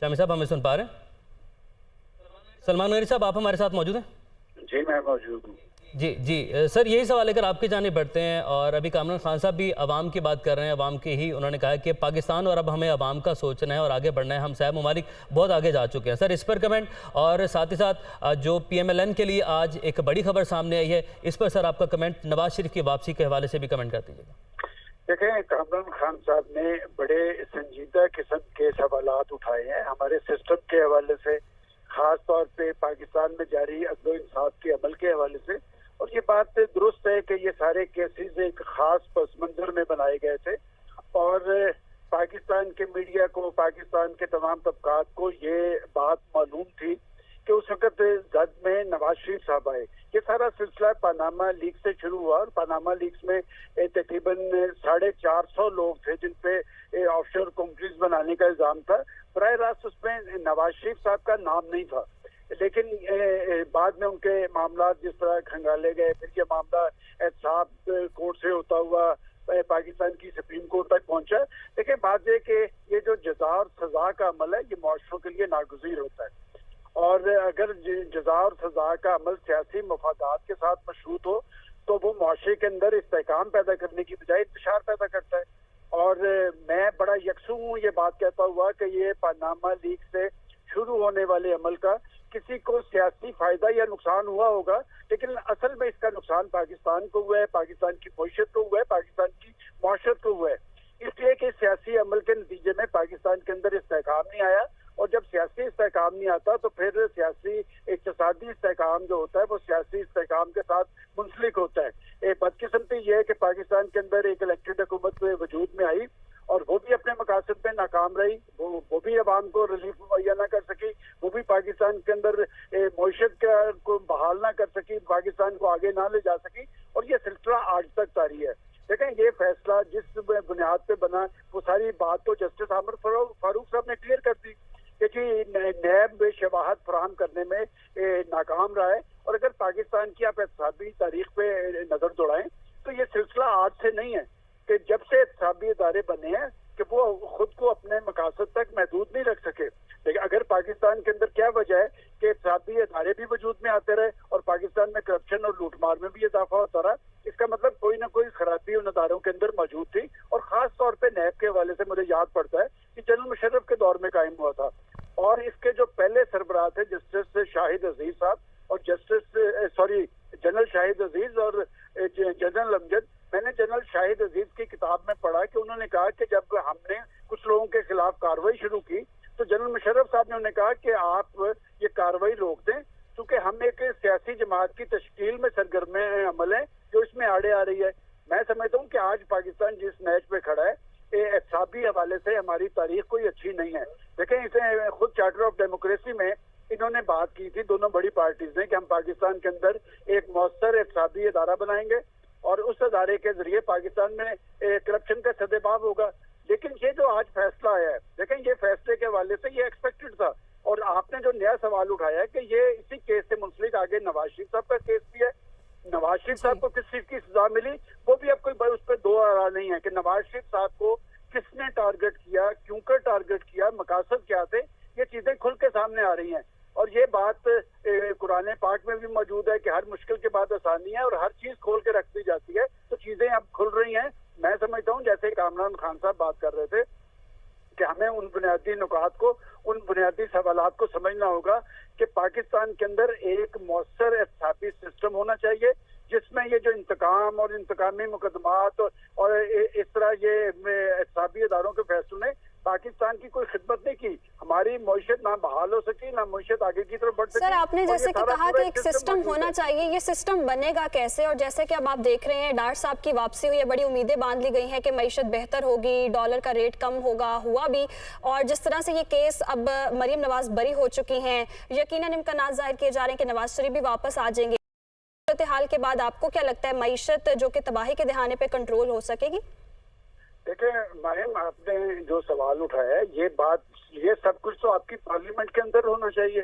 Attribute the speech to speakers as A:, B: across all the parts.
A: शामी साहब हमें सुन पा रहे हैं? सलमान नकवी साहब, आप हमारे साथ मौजूद हैं?
B: जी मैं मौजूद हूँ।
A: जी जी सर, यही सवाल लेकर आपकी जानिब बढ़ते हैं। और अभी कामरान खान साहब भी अवाम की बात कर रहे हैं, अवाम के ही उन्होंने कहा कि पाकिस्तान और अब हमें अवाम का सोचना है और आगे बढ़ना है, हम साहब ममालिक बहुत आगे जा चुके हैं। सर, इस पर कमेंट, और साथ ही साथ जो PMLN के लिए आज एक बड़ी खबर सामने आई है, इस पर सर आपका कमेंट, नवाज शरीफ की वापसी के हवाले से भी कमेंट कर दीजिएगा।
B: देखें, कामरान खान साहब ने बड़े संजीदा किस्म के सवालात उठाए हैं हमारे सिस्टम के हवाले से, खास तौर पे पाकिस्तान में जारी अदल इंसाफ के अमल के हवाले से। और ये बात दुरुस्त है कि ये सारे केसेस एक खास पस मंजर में बनाए गए थे और पाकिस्तान के मीडिया को, पाकिस्तान के तमाम तबकात को ये बात मालूम थी कि उस वक्त जद में नवाज शरीफ साहब आए। ये सारा सिलसिला पानामा लीक से शुरू हुआ और पानामा लीक्स में तकरीबन 450 लोग थे जिन पे ऑफशोर कंपनीज बनाने का इल्जाम था। बराह रास्त उसमें नवाज शरीफ साहब का नाम नहीं था, लेकिन बाद में उनके मामला जिस तरह खंगाले गए, फिर ये मामला एहतसाब कोर्ट से होता हुआ पाकिस्तान की सुप्रीम कोर्ट तक पहुंचा। देखिए, बात यह कि ये जो जजा और सजा का अमल है ये मुआशरों के लिए नागुज़ीर होता है, और अगर जजा और सजा का अमल सियासी मफादात के साथ मशरूत हो तो वो मुआशरे के अंदर इस्तेहकाम पैदा करने की बजाय इंतशार पैदा करता है। और मैं बड़ा यकसू हूँ ये बात कहता हुआ कि ये पानामा लीक से शुरू होने वाले अमल का किसी को सियासी फायदा या नुकसान हुआ होगा, लेकिन असल में इसका नुकसान पाकिस्तान को हुआ है, पाकिस्तान की मईशत को हुआ है, पाकिस्तान की मुआशरत को हुआ है। इसलिए कि सियासी अमल के नतीजे में पाकिस्तान के अंदर इस्तेहकाम नहीं आया, और जब सियासी इस्तेहकाम नहीं आता तो फिर सियासी इक्तिसादी इस्तेहकाम जो होता है वो सियासी इस्तेहकाम के साथ मुंसलिक होता है। एक बदकिस्मती ये है कि पाकिस्तान के अंदर एक इलेक्टेड हुकूमत वजूद में आई और वो भी अपने मकासद पे नाकाम रही, वो भी अवाम को रिलीफ मुहैया ना कर सकी, वो भी पाकिस्तान के अंदर मईशत को बहाल ना कर सकी, पाकिस्तान को आगे ना ले जा सकी, और ये सिलसिला आज तक जारी है। देखें, ये फैसला जिस बुनियाद पे बना वो सारी बात तो जस्टिस आमिर फारूक साहब ने क्लियर कर दी कि नैब शवाहद फराहम करने में नाकाम रहा है। और अगर पाकिस्तान की आप एहतसाबी तारीख पे नजर दौड़ाएं तो ये सिलसिला आज से नहीं है कि जब से एहतसाबी इदारे बने हैं कि वो खुद को अपने मकासद तक महदूद नहीं रख सके। लेकिन अगर पाकिस्तान के अंदर क्या वजह है कि एहतसाबी इदारे भी वजूद में आते रहे और पाकिस्तान में करप्शन और लूटमार में भी इजाफा होता रहा, इसका मतलब कोई ना कोई खराबी उन इदारों के अंदर मौजूद थी। और खास तौर पर नैब के हवाले से मुझे याद पड़ता है कि जनरल मुशर्रफ के दौर में कायम हुआ था, और इसके जो पहले सरबराह थे जस्टिस शाहिद अजीज साहब और जनरल शाहिद अजीज और जनरल अमजद। मैंने जनरल शाहिद अजीज की किताब में पढ़ा कि उन्होंने कहा कि जब हमने कुछ लोगों के खिलाफ कार्रवाई शुरू की तो जनरल मुशर्रफ साहब ने उन्हें कहा कि आप ये कार्रवाई रोक दें, क्योंकि हम एक सियासी जमात की तश्कील में सरगर्म अमल है जो इसमें आड़े आ रही है। मैं समझता हूँ कि आज पाकिस्तान जिस मैच पे खड़ा है एहतसाबी हवाले से हमारी तारीख कोई अच्छी नहीं है। देखें, इसे खुद चार्टर ऑफ डेमोक्रेसी में इन्होंने बात की थी, दोनों बड़ी पार्टीज ने, कि हम पाकिस्तान के अंदर एक मौसर एहतसाबी इदारा बनाएंगे और उस अदारे के जरिए पाकिस्तान में करप्शन का सदेबाब होगा। लेकिन ये जो आज फैसला आया है, देखें, ये फैसले के हवाले से ये एक्सपेक्टेड था। और आपने जो नया सवाल उठाया है कि ये इसी केस से मुंसलिक आगे नवाज शरीफ साहब का केस भी है, नवाज शरीफ साहब को किस चीज की सजा मिली वो भी अब कोई उस पर दो आरा नहीं है कि नवाज शरीफ साहब को किसने टारगेट किया, क्यों कर टारगेट किया, मकासद क्या थे, ये चीजें खुल के सामने आ रही हैं। और ये बात कुरान पाक में भी मौजूद है कि हर मुश्किल के बाद आसानी है और हर चीज खोल के रख दी जाती है, तो चीजें अब खुल रही हैं। मैं समझता हूँ जैसे कामरान खान साहब बात कर रहे थे कि हमें उन बुनियादी नुकात को, उन बुनियादी सवालात को समझना होगा कि पाकिस्तान के अंदर एक मौसर एहतसाबी सिस्टम होना चाहिए जिसमें ये जो इंतकाम और इंतकामी मुकदमात और इस तरह ये एहतसाबी इदारों के फैसलों ने पाकिस्तान की कोई खिदमत नहीं की, हमारी मईशत ना बहाल हो सकी, ना मईशत आगे की तरफ बढ़ सकी।
C: सर, आपने जैसे कि कहा कि एक सिस्टम होना चाहिए, ये सिस्टम बनेगा कैसे? और जैसे कि अब आप देख रहे हैं डार साहब की वापसी हुई है, बड़ी उम्मीदें बांध ली गई हैं कि मईशत बेहतर होगी, डॉलर का रेट कम होगा, हुआ भी। और जिस तरह से ये केस अब मरीम नवाज बरी हो चुकी हैं, यकीनन इम्कानात जाहिर किए जा रहे हैं कि नवाज शरीफ भी वापस आ जाएंगे। हाल के बाद आपको क्या लगता है मईशत जो कि तबाही के दहाने पे कंट्रोल हो सकेगी?
B: देखिए मैम, आपने जो सवाल उठाया है ये सब कुछ तो आपकी पार्लियामेंट के अंदर होना चाहिए।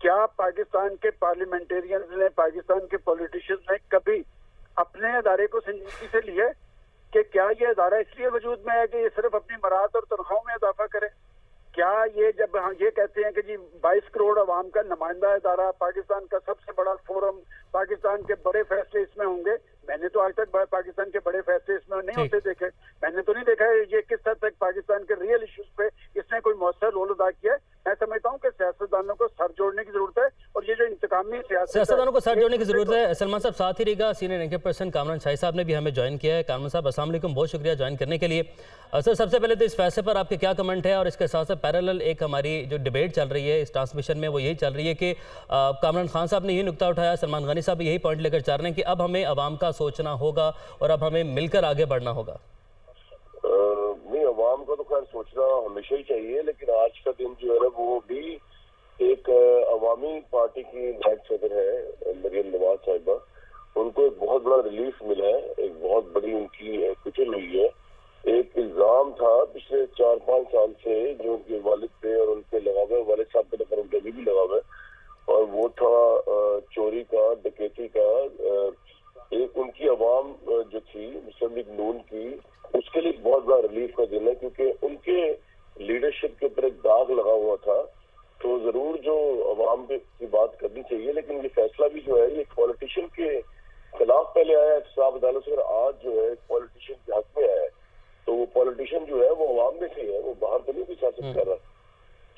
B: क्या पाकिस्तान के पार्लियामेंटेरियंस ने, पाकिस्तान के पॉलिटिशियंस ने कभी अपने अदारे को संजीदगी से लिया कि क्या ये अदारा इसलिए वजूद में है कि ये सिर्फ अपनी मराहत और तनख्वाहों में इजाफा करे? क्या ये जब हम ये कहते हैं कि जी 22 करोड़ अवाम का नुमाइंदा इदारा, पाकिस्तान का सबसे बड़ा फोरम, पाकिस्तान के बड़े फैसले इसमें होंगे, मैंने तो आज तक पाकिस्तान के बड़े फैसले इसमें नहीं होते देखे। मैंने तो नहीं देखा है ये किस हद तक पाकिस्तान के रियल इश्यूज पे इसने कोई मौसर रोल अदा किया है। मैं समझता हूँ कि सियासतदानों को सर जोड़ने की जरूरत है, और ये जो इंतकामी
A: सियासतदानों को सर जोड़ने की जरूरत है। सलमान साहब साथ ही रहेगा, सीनियर रैंकिंग पर्सन कामरान शाही साहब ने भी हमें ज्वाइन किया है। कामरान साहब अस्सलाम वालेकुम, बहुत शुक्रिया ज्वाइन करने के लिए। सर सबसे पहले तो इस फैसले पर आपके क्या कमेंट है, और इसके साथ साथ पैरेलल एक हमारी जो डिबेट चल रही है इस ट्रांसमिशन में वो यही चल रही है कि कामरान खान साहब ने ये नुकता उठाया, सलमान गनी साहब यही पॉइंट लेकर चाह रहे हैं कि अब हमें अवाम का सोचना होगा और अब हमें मिलकर आगे बढ़ना होगा।
D: नहीं, अवाम को तो खैर सोचना हमेशा ही चाहिए, लेकिन आज का दिन जो है ना वो भी एक अवामी पार्टी की नायब सदर है मरियम नवाज साहिबा, उनको एक बहुत बड़ा रिलीफ मिला है, एक बहुत बड़ी उनकी कुचल हुई है। एक इल्जाम था पिछले 4-5 साल से जो उनके वालिद पे और उनके लगा हुआ है, वालिद साहब पे तो उनके भी लगा हुआ है, और वो था चोरी का, डकैती का। एक उनकी अवाम जो थी मुस्लिम लीग नून की, उसके लिए बहुत बड़ा रिलीफ का दिन है, क्योंकि उनके लीडरशिप के ऊपर एक दाग लगा हुआ था। तो जरूर जो अवाम की बात करनी चाहिए, लेकिन ये फैसला भी जो है ये पॉलिटिशियन के खिलाफ पहले आया है एहतसाब अदालत से, और आज जो है पॉलिटिशियन के हक में आया है। तो वो पॉलिटिशियन जो है वो अवाम में से है, वो बाहर तो नहीं कोई सियासत कर रहा।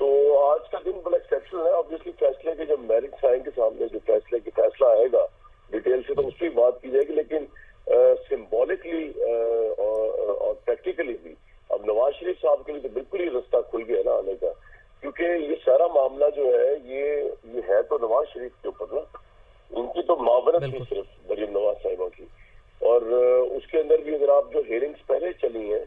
D: तो आज का दिन बड़ा एक्सेप्शनल है। ऑब्वियसली फैसले के जब मेरिट्स आएंगे सामने, जो फैसला आएगा डिटेल से, तो उस पर बात की जाएगी, लेकिन सिंबॉलिकली और प्रैक्टिकली भी अब नवाज शरीफ साहब के लिए तो बिल्कुल ही रास्ता खुल गया ना आने का, क्योंकि ये सारा मामला जो है ये है तो नवाज शरीफ के ऊपर ना, उनकी तो मावरत थी सिर्फ मरियम नवाज साहिबा की। और उसके अंदर भी अगर आप जो हियरिंग्स पहले चली हैं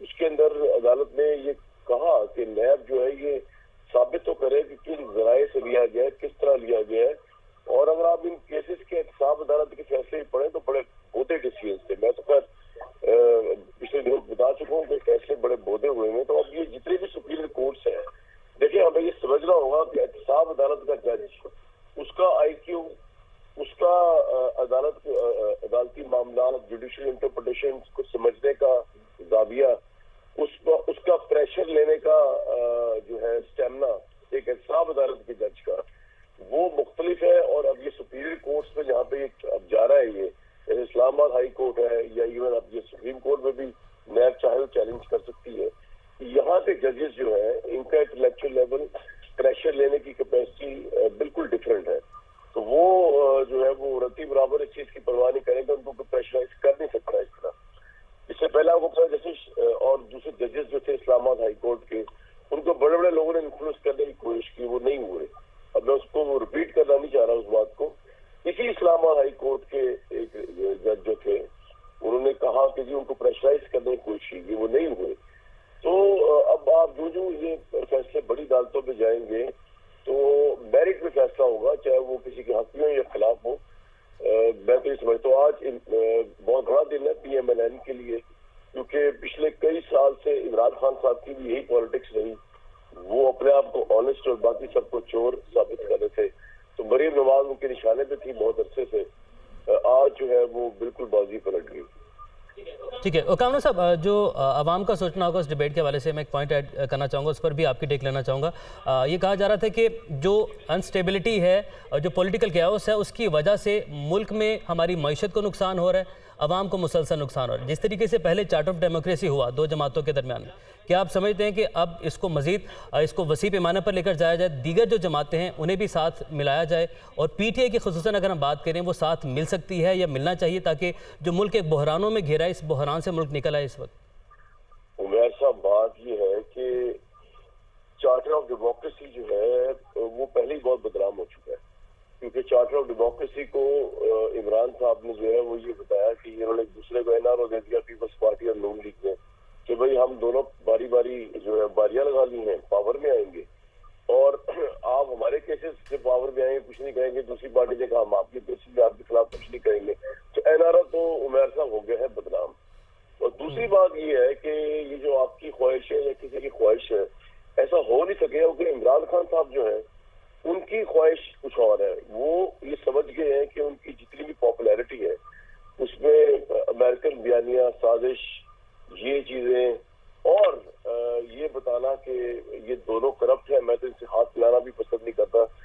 D: उसके अंदर अदालत ने ये कहा कि नैब जो है ये साबित तो करे कि किस जराए से लिया गया है, किस तरह लिया गया है। और अगर आप इन केसेस के एहतसाब अदालत के फैसले पढ़े तो बड़े बोधे डिसीजन थे। मैं तो खैर पिछले दिनों बता चुका हूँ कि फैसले बड़े बोधे हुए हैं। तो अब ये जितने भी सुप्रीम कोर्ट्स हैं, देखिए हमें ये समझना होगा कि एहतसाब अदालत का जज, उसका IQ, उसका अदालती मामला, जुडिशियल इंटरप्रिटेशन को समझने का जाविया, उसका प्रेशर लेने का जो है स्टेमिना एक एहतसाब अदालत के जज का, वो मुख्तलिफ है। और अब ये सुपीरियर कोर्ट्स में जहाँ पे अब जा रहा है, ये इस्लामाबाद हाई कोर्ट है या इवन अब ये सुप्रीम कोर्ट में भी नैब चाहे तो चैलेंज कर सकती है। यहाँ के जजेस जो है इनका इंटेलेक्चुअल लेवल, प्रेशर लेने की कैपेसिटी बिल्कुल डिफरेंट है। तो वो जो है वो रत्ती बराबर इस चीज की परवाह नहीं करेंगे, उनको प्रेशराइज कर नहीं सकता इस तरह। इससे पहले आपको पता जस्टिस और दूसरे जजेस जो थे इस्लामाबाद हाई कोर्ट के, उनको बड़े बड़े लोगों ने इन्फ्लुएंस करने की कोशिश की, वो नहीं हुए। अब मैं उसको रिपीट करना नहीं चाह रहा उस बात को। इसी इस्लामाबाद हाई कोर्ट के एक जज जो थे, उन्होंने कहा कि जी उनको प्रेशराइज करने की कोशिश की, वो नहीं हुए। तो अब आप जो ये फैसले बड़ी अदालतों में जाएंगे तो मेरिट में फैसला होगा, चाहे वो किसी के हक में या खिलाफ हो। मैं तो ये समझता हूँ आज बहुत बड़ा दिन है PMLN के लिए, क्योंकि पिछले कई साल से इमरान खान साहब की भी यही पॉलिटिक्स रही, वो अपने आप को ऑनेस्ट और बाकी सबको चोर साबित कर रहे थे। तो मरियम नवाज उनके निशाने पे थी बहुत अरसे से, आज जो है वो बिल्कुल बाजी पलट गई।
A: ठीक है कामरान साहब, जो आवाम का सोचना होगा उस डिबेट के हवाले से मैं एक पॉइंट ऐड करना चाहूँगा, उस पर भी आपकी टेक लेना चाहूँगा। ये कहा जा रहा था कि जो अनस्टेबिलिटी है और जो पॉलिटिकल कैओस है उसकी वजह से मुल्क में हमारी मईशत को नुकसान हो रहा है, आवाम को मुसलसल नुकसान हो रहा है। जिस तरीके से पहले चार्ट ऑफ डेमोक्रेसी हुआ दो जमातों के दरमियान में, क्या आप समझते हैं कि अब इसको मजीद इसको वसी पैमाने पर लेकर जाया जाए, दीगर जो जमातें हैं उन्हें भी साथ मिलाया जाए, और PTI की खुसूसन अगर हम बात करें वो साथ मिल सकती है या मिलना चाहिए, ताकि जो मुल्क एक बहरानों में घिरा है इस बहरान से मुल्क निकल आए इस वक्त?
D: उमर साहब, बात ये है कि चार्टर ऑफ डेमोक्रेसी जो है वो पहले ही बहुत बदनाम हो चुका है, क्योंकि चार्टर ऑफ डेमोक्रेसी को इमरान साहब ने जो है वो ये बताया कि इन्होंने एक दूसरे को NRO दे दिया, पीपल्स पार्टी और नून लीग ने, कि भाई हम दोनों बारी बारी जो है बारियां लगा ली हैं, पावर में आएंगे और आप हमारे केसेस से पावर में आएंगे, कुछ नहीं कहेंगे। दूसरी पार्टी ने कहा हम आपके केसेस में आपके खिलाफ कुछ नहीं करेंगे। तो NRO तो उमर साहब हो गया है बदनाम। और दूसरी बात ये है कि ये जो आपकी ख्वाहिश है या किसी की ख्वाहिश है, ऐसा हो नहीं सके, क्योंकि इमरान खान साहब जो है उनकी ख्वाहिश कुछ और है। वो ये समझ गए हैं कि उनकी जितनी भी पॉपुलैरिटी है उसमें अमेरिकन बयानिया, साजिश, ये चीजें और ये बताना कि ये दोनों करप्ट है, मैं तो इनसे हाथ मिलाना भी पसंद नहीं करता।